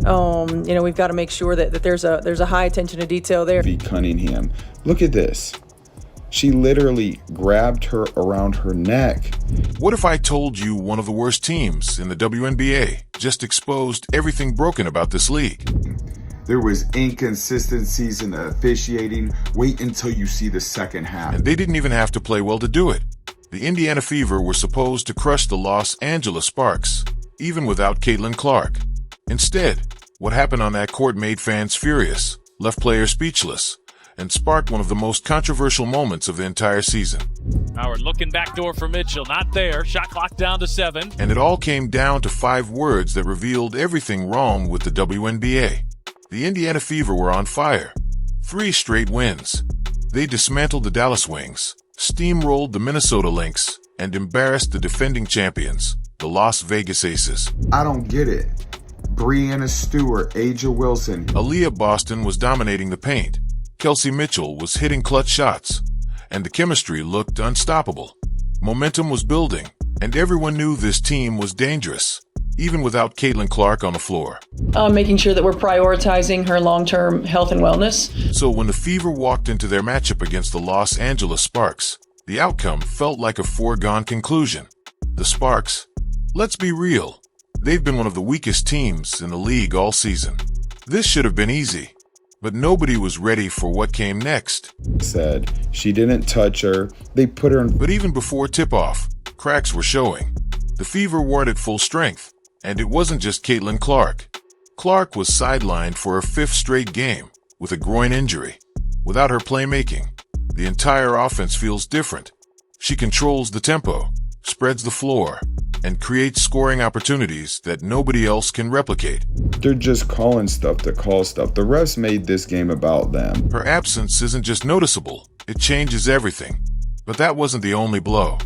We've got to make sure that there's a high attention to detail there. Cunningham, look at this. She literally grabbed her around her neck. What if I told you one of the worst teams in the WNBA just exposed everything broken about this league? There was inconsistencies in the officiating. Wait until you see the second half. And they didn't even have to play well to do it. The Indiana Fever were supposed to crush the Los Angeles Sparks, even without Caitlin Clark. Instead, what happened on that court made fans furious, left players speechless, and sparked one of the most controversial moments of the entire season. Howard looking backdoor for Mitchell, not there. Shot clock down to 7. And it all came down to 5 words that revealed everything wrong with the WNBA. The Indiana Fever were on fire. 3 straight wins. They dismantled the Dallas Wings, steamrolled the Minnesota Lynx, and embarrassed the defending champions, the Las Vegas Aces. I don't get it. Breanna Stewart, A'ja Wilson. Aaliyah Boston was dominating the paint. Kelsey Mitchell was hitting clutch shots, and the chemistry looked unstoppable. Momentum was building, and everyone knew this team was dangerous, even without Caitlin Clark on the floor. Making sure that we're prioritizing her long-term health and wellness. So when the Fever walked into their matchup against the Los Angeles Sparks, the outcome felt like a foregone conclusion. The Sparks, let's be real, they've been one of the weakest teams in the league all season. This should have been easy. But nobody was ready for what came next. Said she didn't touch her. They put her in. But even before tip-off, cracks were showing. The Fever weren't at full strength, and it wasn't just Caitlin Clark. Clark was sidelined for her 5th straight game with a groin injury. Without her playmaking, the entire offense feels different. She controls the tempo, spreads the floor, and creates scoring opportunities that nobody else can replicate. They're just calling stuff to call stuff. The refs made this game about them. Her absence isn't just noticeable, it changes everything. But that wasn't the only blow.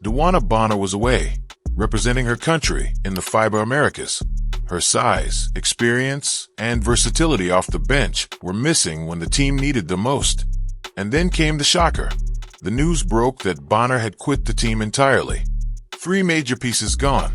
DeWanna Bonner was away, representing her country in the FIBA Americas. Her size, experience, and versatility off the bench were missing when the team needed them most. And then came the shocker. The news broke that Bonner had quit the team entirely. 3 major pieces gone.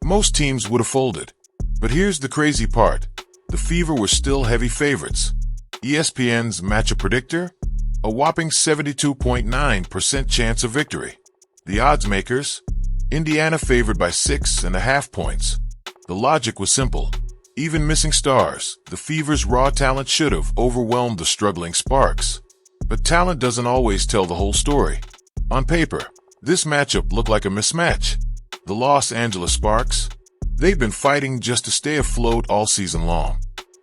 Most teams would have folded. But here's the crazy part. The Fever were still heavy favorites. ESPN's matchup predictor? A whopping 72.9% chance of victory. The odds makers? Indiana favored by 6.5 points. The logic was simple. Even missing stars, the Fever's raw talent should have overwhelmed the struggling Sparks. But talent doesn't always tell the whole story. On paper, this matchup looked like a mismatch. The Los Angeles Sparks? They've been fighting just to stay afloat all season long.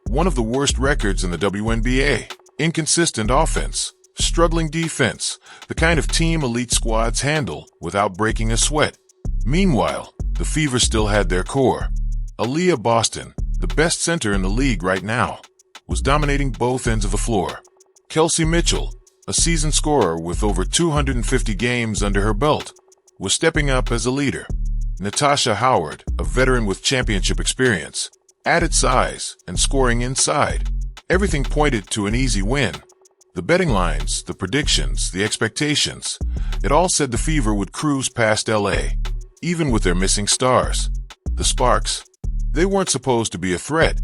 One of the worst records in the WNBA. Inconsistent offense, struggling defense, the kind of team elite squads handle without breaking a sweat. Meanwhile, the Fever still had their core. Aaliyah Boston, the best center in the league right now, was dominating both ends of the floor. Kelsey Mitchell, a seasoned scorer with over 250 games under her belt, was stepping up as a leader. Natasha Howard, a veteran with championship experience, added size and scoring inside. Everything pointed to an easy win. The betting lines, the predictions, the expectations, it all said the Fever would cruise past LA, even with their missing stars. The Sparks, they weren't supposed to be a threat.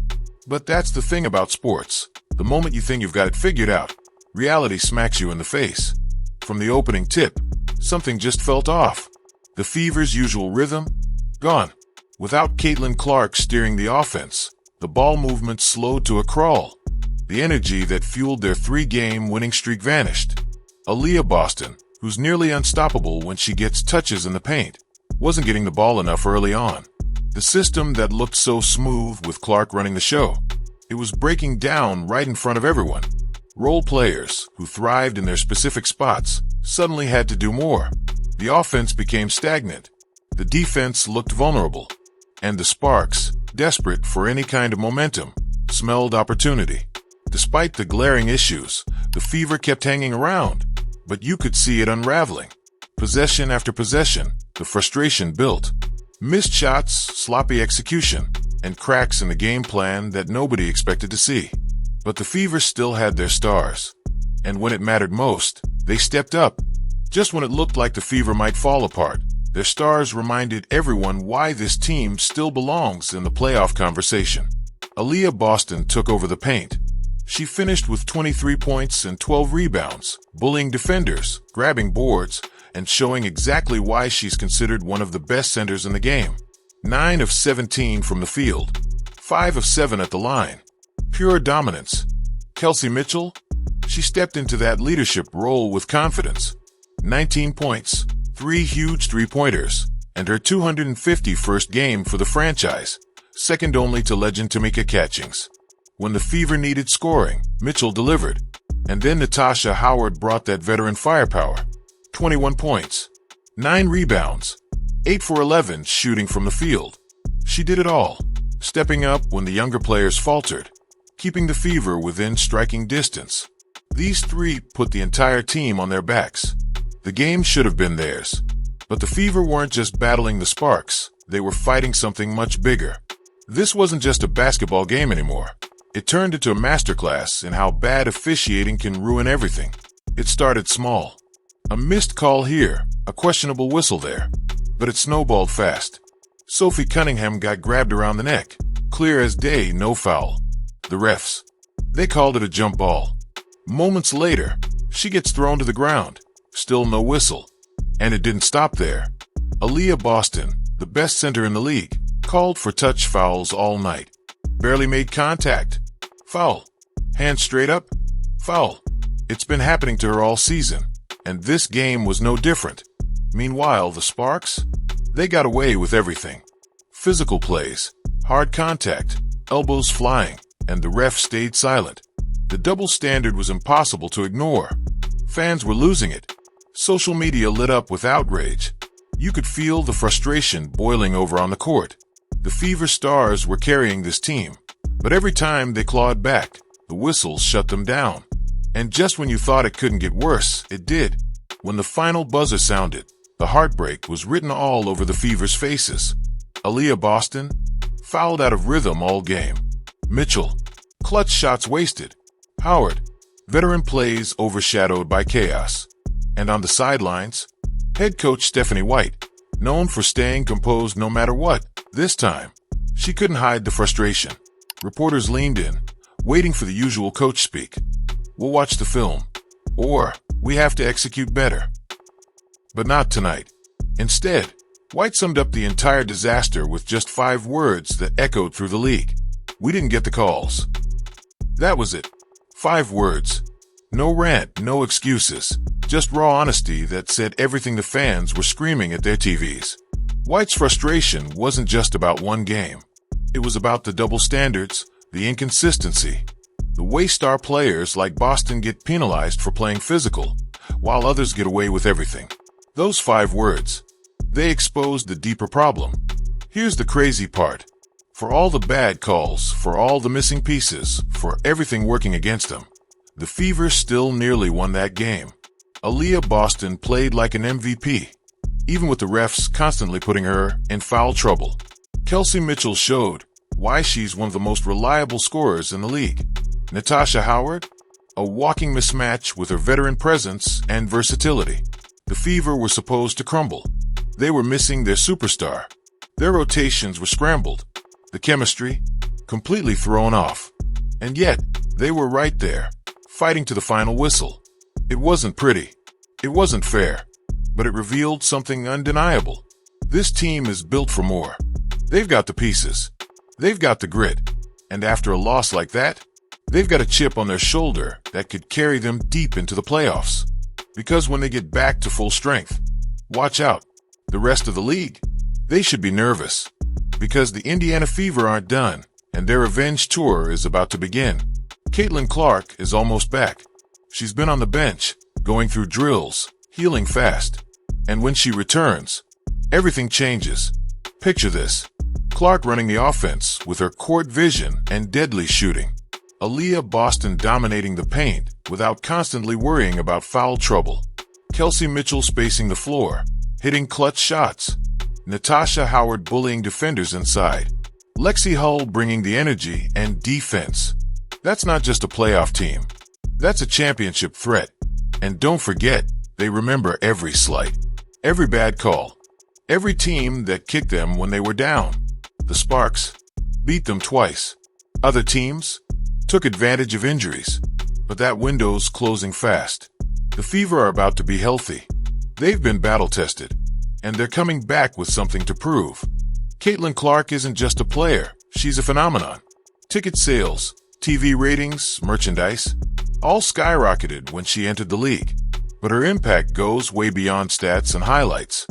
But that's the thing about sports. The moment you think you've got it figured out, reality smacks you in the face. From the opening tip, something just felt off. The Fever's usual rhythm? Gone. Without Caitlin Clark steering the offense, the ball movement slowed to a crawl. The energy that fueled their 3-game winning streak vanished. Aaliyah Boston, who's nearly unstoppable when she gets touches in the paint, wasn't getting the ball enough early on. The system that looked so smooth with Clark running the show, it was breaking down right in front of everyone. Role players, who thrived in their specific spots, suddenly had to do more. The offense became stagnant. The defense looked vulnerable. And the Sparks, desperate for any kind of momentum, smelled opportunity. Despite the glaring issues, the Fever kept hanging around, but you could see it unraveling. Possession after possession, the frustration built. Missed shots, sloppy execution, and cracks in the game plan that nobody expected to see. But the Fever still had their stars. And when it mattered most, they stepped up. Just when it looked like the Fever might fall apart, their stars reminded everyone why this team still belongs in the playoff conversation. Aaliyah Boston took over the paint. She finished with 23 points and 12 rebounds, bullying defenders, grabbing boards, and showing exactly why she's considered one of the best centers in the game. 9 of 17 from the field, 5 of 7 at the line. Pure dominance. Kelsey Mitchell? She stepped into that leadership role with confidence. 19 points, 3 huge three-pointers, and her 251st game for the franchise, second only to legend Tamika Catchings. When the Fever needed scoring, Mitchell delivered. And then Natasha Howard brought that veteran firepower. 21 points, 9 rebounds, 8 for 11 shooting from the field. She did it all, stepping up when the younger players faltered, keeping the Fever within striking distance. These three put the entire team on their backs. The game should have been theirs. But the Fever weren't just battling the Sparks, they were fighting something much bigger. This wasn't just a basketball game anymore. It turned into a masterclass in how bad officiating can ruin everything. It started small. A missed call here, a questionable whistle there. But it snowballed fast. Sophie Cunningham got grabbed around the neck. Clear as day, no foul. The refs, they called it a jump ball. Moments later, she gets thrown to the ground. Still no whistle. And it didn't stop there. Aaliyah Boston, the best center in the league, called for touch fouls all night. Barely made contact. Foul. Hand straight up. Foul. It's been happening to her all season, and this game was no different. Meanwhile, the Sparks? They got away with everything. Physical plays, hard contact, elbows flying, and the ref stayed silent. The double standard was impossible to ignore. Fans were losing it. Social media lit up with outrage. You could feel the frustration boiling over on the court. The Fever stars were carrying this team, but every time they clawed back, the whistles shut them down. And just when you thought it couldn't get worse, it did. When the final buzzer sounded, the heartbreak was written all over the Fever's faces. Aaliyah Boston, fouled out of rhythm all game. Mitchell, clutch shots wasted. Howard, veteran plays overshadowed by chaos. And on the sidelines, head coach Stephanie White, known for staying composed no matter what. This time, she couldn't hide the frustration. Reporters leaned in, waiting for the usual coach speak. We'll watch the film. Or, we have to execute better. But not tonight. Instead, White summed up the entire disaster with just 5 words that echoed through the league. We didn't get the calls. That was it. 5 words. No rant, no excuses. Just raw honesty that said everything the fans were screaming at their TVs. White's frustration wasn't just about one game. It was about the double standards, the inconsistency, the way star players like Boston get penalized for playing physical, while others get away with everything. Those 5 words, they exposed the deeper problem. Here's the crazy part. For all the bad calls, for all the missing pieces, for everything working against them, the Fever still nearly won that game. Aaliyah Boston played like an MVP, even with the refs constantly putting her in foul trouble. Kelsey Mitchell showed why she's one of the most reliable scorers in the league. Natasha Howard, a walking mismatch with her veteran presence and versatility. The Fever were supposed to crumble. They were missing their superstar. Their rotations were scrambled. The chemistry, completely thrown off. And yet, they were right there, fighting to the final whistle. It wasn't pretty. It wasn't fair. But it revealed something undeniable. This team is built for more. They've got the pieces. They've got the grit. And after a loss like that, they've got a chip on their shoulder that could carry them deep into the playoffs. Because when they get back to full strength, watch out. The rest of the league, they should be nervous. Because the Indiana Fever aren't done, and their revenge tour is about to begin. Caitlin Clark is almost back. She's been on the bench, going through drills, healing fast. And when she returns, everything changes. Picture this. Clark running the offense with her court vision and deadly shooting. Aaliyah Boston dominating the paint without constantly worrying about foul trouble. Kelsey Mitchell spacing the floor, hitting clutch shots. Natasha Howard bullying defenders inside. Lexi Hull bringing the energy and defense. That's not just a playoff team. That's a championship threat. And don't forget, they remember every slight, every bad call, every team that kicked them when they were down. The Sparks beat them twice. Other teams took advantage of injuries, but that window's closing fast. The Fever are about to be healthy. They've been battle-tested, and they're coming back with something to prove. Caitlin Clark isn't just a player, she's a phenomenon. Ticket sales, TV ratings, merchandise, all skyrocketed when she entered the league. But her impact goes way beyond stats and highlights.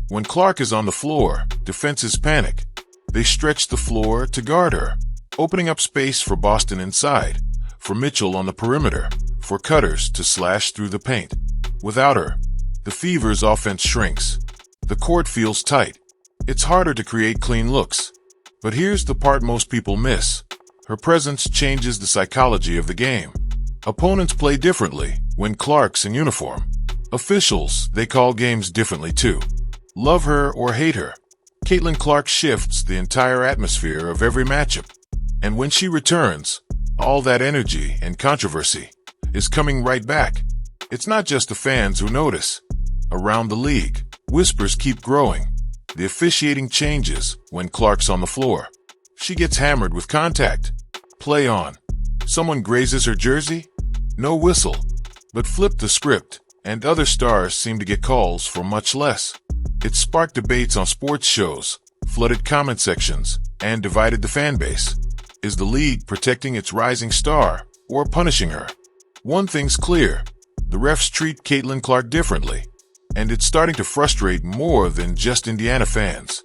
When Clark is on the floor, defenses panic. They stretch the floor to guard her, opening up space for Boston inside, for Mitchell on the perimeter, for cutters to slash through the paint. Without her, the Fever's offense shrinks. The court feels tight. It's harder to create clean looks. But here's the part most people miss. Her presence changes the psychology of the game. Opponents play differently when Clark's in uniform. Officials, they call games differently too. Love her or hate her, Caitlin Clark shifts the entire atmosphere of every matchup. And when she returns, all that energy and controversy is coming right back. It's not just the fans who notice. Around the league, whispers keep growing. The officiating changes when Clark's on the floor. She gets hammered with contact. Play on. Someone grazes her jersey? No whistle. But flip the script, and other stars seem to get calls for much less. It sparked debates on sports shows, flooded comment sections, and divided the fan base. Is the league protecting its rising star or punishing her? One thing's clear. The refs treat Caitlin Clark differently, and it's starting to frustrate more than just Indiana fans.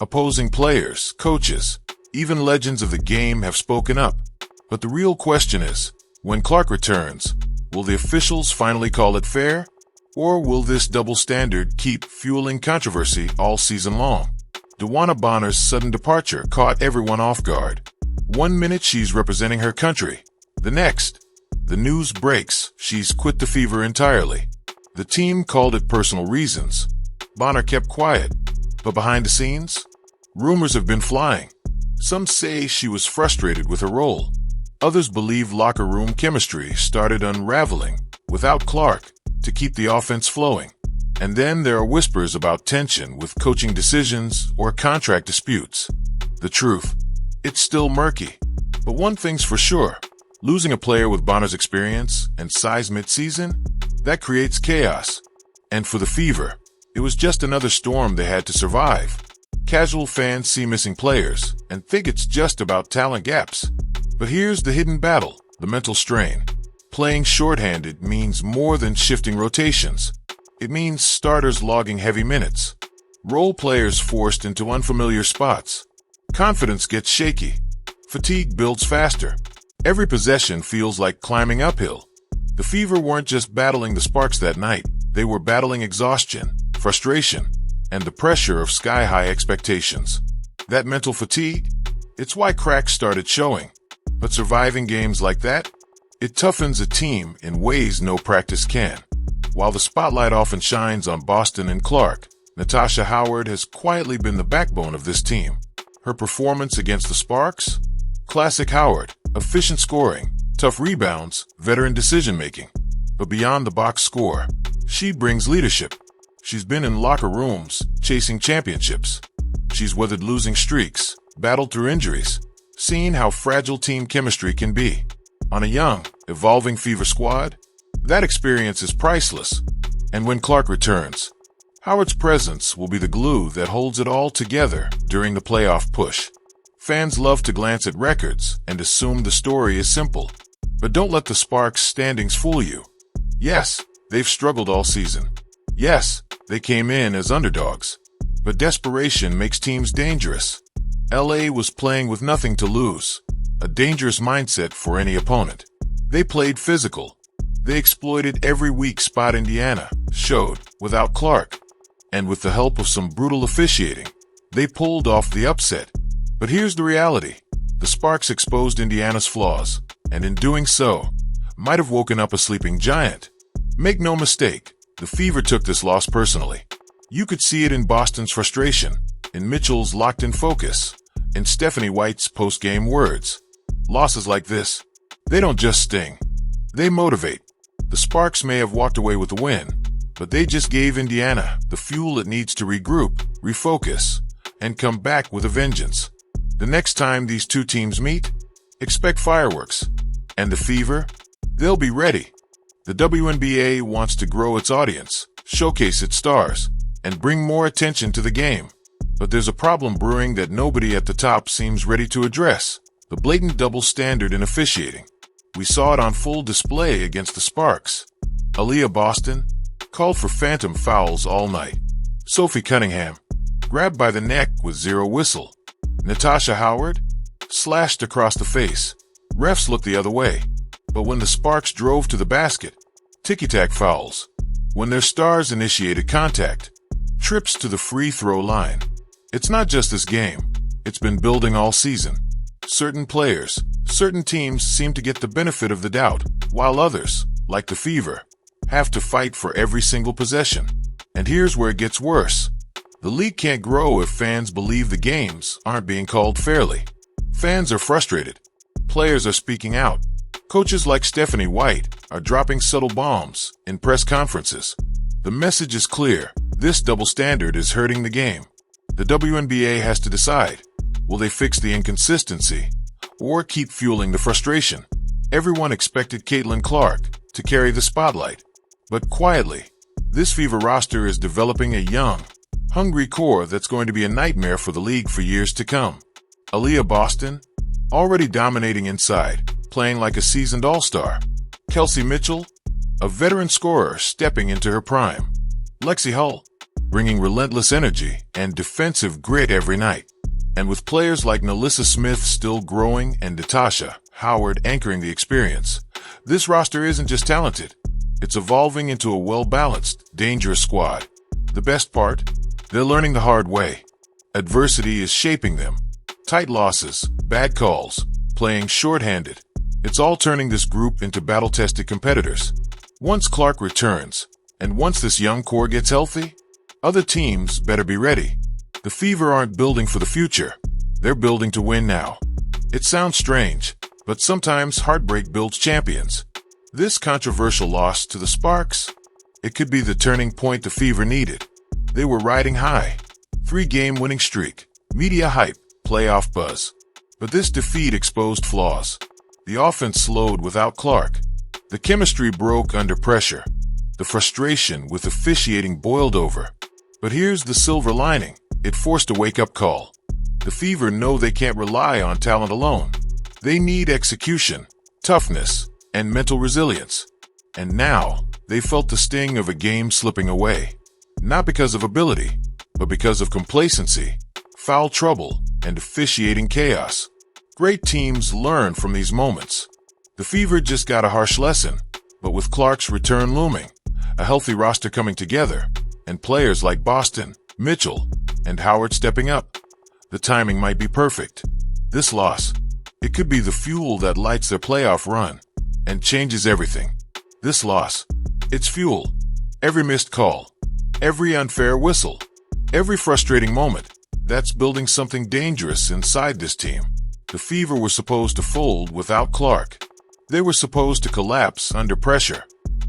Opposing players, coaches, even legends of the game have spoken up. But the real question is, when Clark returns, will the officials finally call it fair? Or will this double standard keep fueling controversy all season long? DeWanna Bonner's sudden departure caught everyone off guard. 1 minute she's representing her country. The next, the news breaks she's quit the Fever entirely. The team called it personal reasons. Bonner kept quiet. But behind the scenes, rumors have been flying. Some say she was frustrated with her role. Others believe locker room chemistry started unraveling without Clark to keep the offense flowing. And then there are whispers about tension with coaching decisions or contract disputes. The truth, it's still murky. But one thing's for sure, losing a player with Bonner's experience and size mid-season, that creates chaos. And for the Fever, it was just another storm they had to survive. Casual fans see missing players and think it's just about talent gaps. But here's the hidden battle, the mental strain. Playing shorthanded means more than shifting rotations. It means starters logging heavy minutes, role players forced into unfamiliar spots. Confidence gets shaky. Fatigue builds faster. Every possession feels like climbing uphill. The Fever weren't just battling the sparks that night. They were battling exhaustion, frustration, and the pressure of sky-high expectations. That mental fatigue? It's why cracks started showing. But surviving games like that? It toughens a team in ways no practice can. While the spotlight often shines on Boston and Clark, Natasha Howard has quietly been the backbone of this team. Her performance against the Sparks? Classic Howard, efficient scoring, tough rebounds, veteran decision-making. But beyond the box score, she brings leadership. She's been in locker rooms, chasing championships. She's weathered losing streaks, battled through injuries, seen how fragile team chemistry can be. On a young, evolving Fever squad, that experience is priceless. And when Clark returns, Howard's presence will be the glue that holds it all together during the playoff push. Fans love to glance at records and assume the story is simple. But don't let the Sparks' standings fool you. Yes, they've struggled all season. Yes, they came in as underdogs. But desperation makes teams dangerous. LA was playing with nothing to lose, a dangerous mindset for any opponent. They played physical. They exploited every weak spot Indiana showed without Clark. And with the help of some brutal officiating, they pulled off the upset. But here's the reality. The Sparks exposed Indiana's flaws, and in doing so, might have woken up a sleeping giant. Make no mistake, the Fever took this loss personally. You could see it in Boston's frustration, in Mitchell's locked-in focus, in Stephanie White's post-game words. Losses like this, they don't just sting. They motivate. The Sparks may have walked away with the win, but they just gave Indiana the fuel it needs to regroup, refocus, and come back with a vengeance. The next time these two teams meet, expect fireworks. And the Fever? They'll be ready. The WNBA wants to grow its audience, showcase its stars, and bring more attention to the game. But there's a problem brewing that nobody at the top seems ready to address: the blatant double standard in officiating. We saw it on full display against the Sparks. Aaliyah Boston called for phantom fouls all night. Sophie Cunningham grabbed by the neck with zero whistle. Natasha Howard slashed across the face. Refs looked the other way. But when the Sparks drove to the basket, ticky-tack fouls. When their stars initiated contact, trips to the free throw line. It's not just this game. It's been building all season. Certain players, certain teams seem to get the benefit of the doubt, while others, like the Fever, have to fight for every single possession. And here's where it gets worse. The league can't grow if fans believe the games aren't being called fairly. Fans are frustrated. Players are speaking out. Coaches like Stephanie White are dropping subtle bombs in press conferences. The message is clear. This double standard is hurting the game. The WNBA has to decide. Will they fix the inconsistency or keep fueling the frustration? Everyone expected Caitlin Clark to carry the spotlight. But quietly, this Fever roster is developing a young, hungry core that's going to be a nightmare for the league for years to come. Aaliyah Boston, already dominating inside, playing like a seasoned all-star. Kelsey Mitchell, a veteran scorer stepping into her prime. Lexi Hull, bringing relentless energy and defensive grit every night. And with players like Nalissa Smith still growing and Natasha Howard anchoring the experience, this roster isn't just talented. It's evolving into a well-balanced, dangerous squad. The best part? They're learning the hard way. Adversity is shaping them. Tight losses, bad calls, playing shorthanded. It's all turning this group into battle-tested competitors. Once Clark returns, and once this young core gets healthy, other teams better be ready. The Fever aren't building for the future. They're building to win now. It sounds strange, but sometimes heartbreak builds champions. This controversial loss to the Sparks, it could be the turning point the Fever needed. They were riding high. 3-game winning streak, media hype, playoff buzz. But this defeat exposed flaws. The offense slowed without Clark. The chemistry broke under pressure. The frustration with officiating boiled over. But here's the silver lining. It forced a wake-up call. The Fever know they can't rely on talent alone. They need execution, toughness, and mental resilience. And now, they felt the sting of a game slipping away. Not because of ability, but because of complacency, foul trouble, and officiating chaos. Great teams learn from these moments. The Fever just got a harsh lesson, but with Clark's return looming, a healthy roster coming together, and players like Boston, Mitchell, and Howard stepping up, the timing might be perfect. This loss, it could be the fuel that lights their playoff run and changes everything. This loss, it's fuel. Every missed call, every unfair whistle, every frustrating moment, that's building something dangerous inside this team. The Fever were supposed to fold without Clark. They were supposed to collapse under pressure.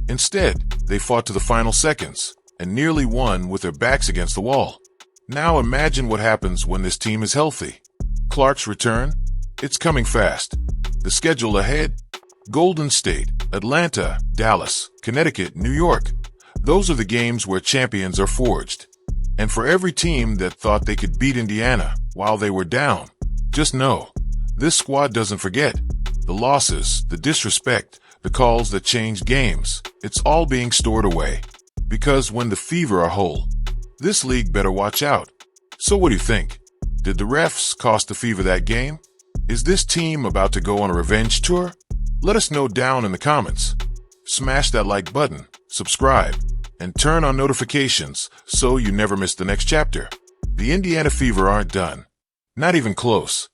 Instead, they fought to the final seconds and nearly won with their backs against the wall. Now imagine what happens when this team is healthy. Clark's return? It's coming fast. The schedule ahead? Golden State, Atlanta, Dallas, Connecticut, New York. Those are the games where champions are forged. And for every team that thought they could beat Indiana while they were down, just know, this squad doesn't forget. The losses, the disrespect, the calls that changed games, it's all being stored away. Because when the Fever are whole, this league better watch out. So what do you think? Did the refs cost the Fever that game? Is this team about to go on a revenge tour? Let us know down in the comments. Smash that like button, subscribe, and turn on notifications so you never miss the next chapter. The Indiana Fever aren't done. Not even close.